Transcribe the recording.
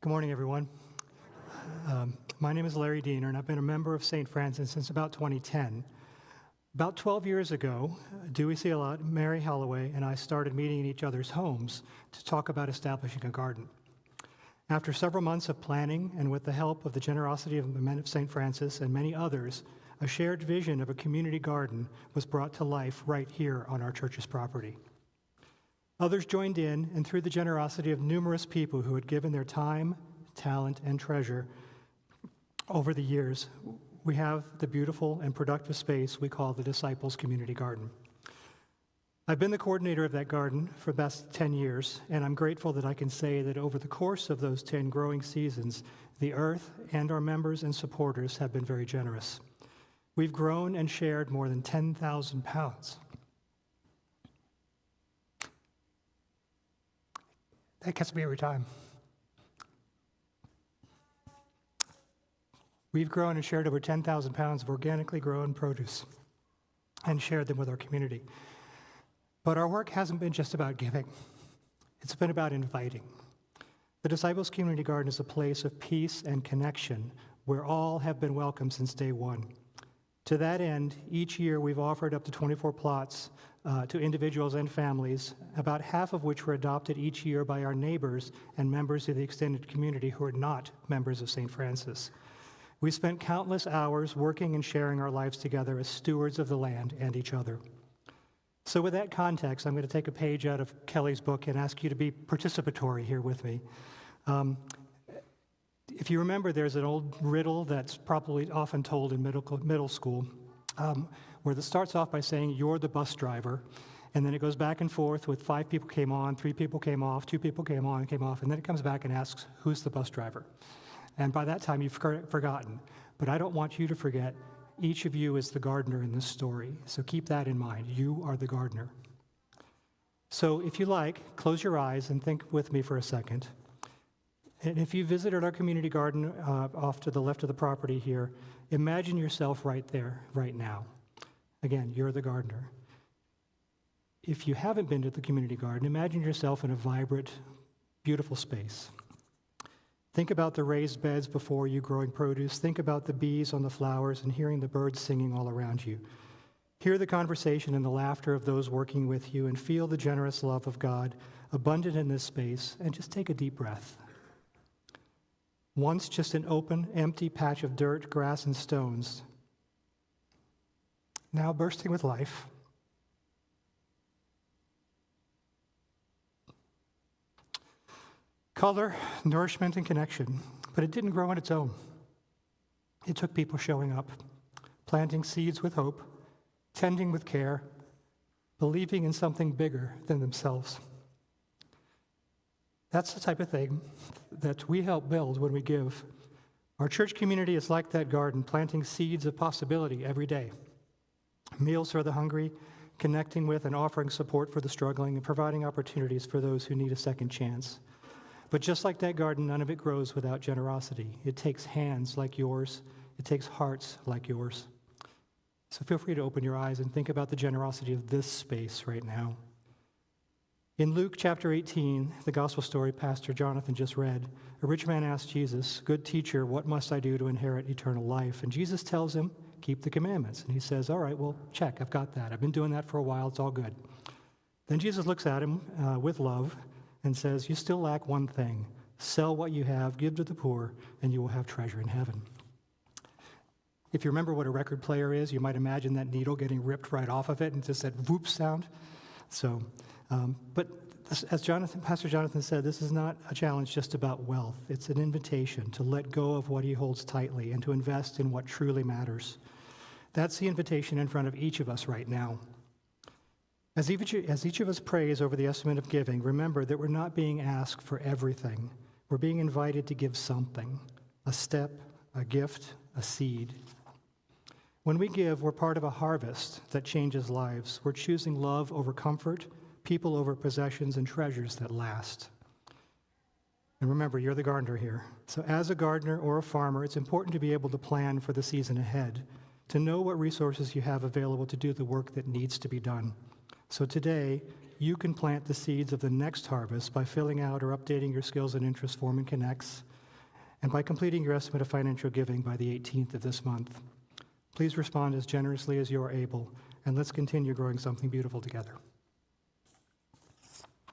Good morning, everyone. My name is Larry Diener, and I've been a member of St. Francis since about 2010. About 12 years ago, Dewey Sealot, Mary Holloway, and I started meeting in each other's homes to talk about establishing a garden. After several months of planning, and with the help of the generosity of the men of St. Francis and many others, a shared vision of a community garden was brought to life right here on our church's property. Others joined in, and through the generosity of numerous people who had given their time, talent, and treasure over the years, we have the beautiful and productive space we call the Disciples Community Garden. I've been the coordinator of that garden for the past 10 years, and I'm grateful that I can say that over the course of those 10 growing seasons, the earth and our members and supporters have been very generous. We've grown and shared more than 10,000 pounds. That gets me every time. We've grown and shared over 10,000 pounds of organically grown produce and shared them with our community. But our work hasn't been just about giving. It's been about inviting. The Disciples Community Garden is a place of peace and connection where all have been welcome since day one. To that end, each year we've offered up to 24 plots to individuals and families, about half of which were adopted each year by our neighbors and members of the extended community who are not members of St. Francis. We spent countless hours working and sharing our lives together as stewards of the land and each other. So with that context, I'm going to take a page out of Kelly's book and ask you to be participatory here with me. If you remember, there's an old riddle that's probably often told in middle school, where it starts off by saying, "You're the bus driver," and then it goes back and forth with 5 people came on, 3 people came off, 2 people came on, came off, and then it comes back and asks, "Who's the bus driver?" And by that time, you've forgotten. But I don't want you to forget, each of you is the gardener in this story, so keep that in mind. You are the gardener. So if you like, close your eyes and think with me for a second. And if you visited our community garden off to the left of the property here, imagine yourself right there, right now. Again, you're the gardener. If you haven't been to the community garden, imagine yourself in a vibrant, beautiful space. Think about the raised beds before you growing produce. Think about the bees on the flowers and hearing the birds singing all around you. Hear the conversation and the laughter of those working with you and feel the generous love of God abundant in this space, and just take a deep breath. Once just an open, empty patch of dirt, grass, and stones, now bursting with life. Color, nourishment, and connection, but it didn't grow on its own. It took people showing up, planting seeds with hope, tending with care, believing in something bigger than themselves. That's the type of thing that we help build when we give. Our church community is like that garden, planting seeds of possibility every day. Meals for the hungry, connecting with and offering support for the struggling, and providing opportunities for those who need a second chance. But just like that garden, none of it grows without generosity. It takes hands like yours. It takes hearts like yours. So feel free to open your eyes and think about the generosity of this space right now. In Luke chapter 18, the gospel story Pastor Jonathan just read, a rich man asked Jesus, "Good teacher, what must I do to inherit eternal life?" And Jesus tells him, "Keep the commandments." And he says, "All right, well, check, I've got that. I've been doing that for a while, it's all good." Then Jesus looks at him with love and says, "You still lack one thing. Sell what you have, give to the poor, and you will have treasure in heaven." If you remember what a record player is, you might imagine that needle getting ripped right off of it and just that whoop sound. But as Pastor Jonathan said, this is not a challenge just about wealth. It's an invitation to let go of what he holds tightly and to invest in what truly matters. That's the invitation in front of each of us right now. As each of us prays over the estimate of giving, remember that we're not being asked for everything. We're being invited to give something, a step, a gift, a seed. When we give, we're part of a harvest that changes lives. We're choosing love over comfort, people over possessions, and treasures that last. And remember, you're the gardener here. So as a gardener or a farmer, it's important to be able to plan for the season ahead, to know what resources you have available to do the work that needs to be done. So today, you can plant the seeds of the next harvest by filling out or updating your skills and interest form in Connects, and by completing your estimate of financial giving by the 18th of this month. Please respond as generously as you are able, and let's continue growing something beautiful together.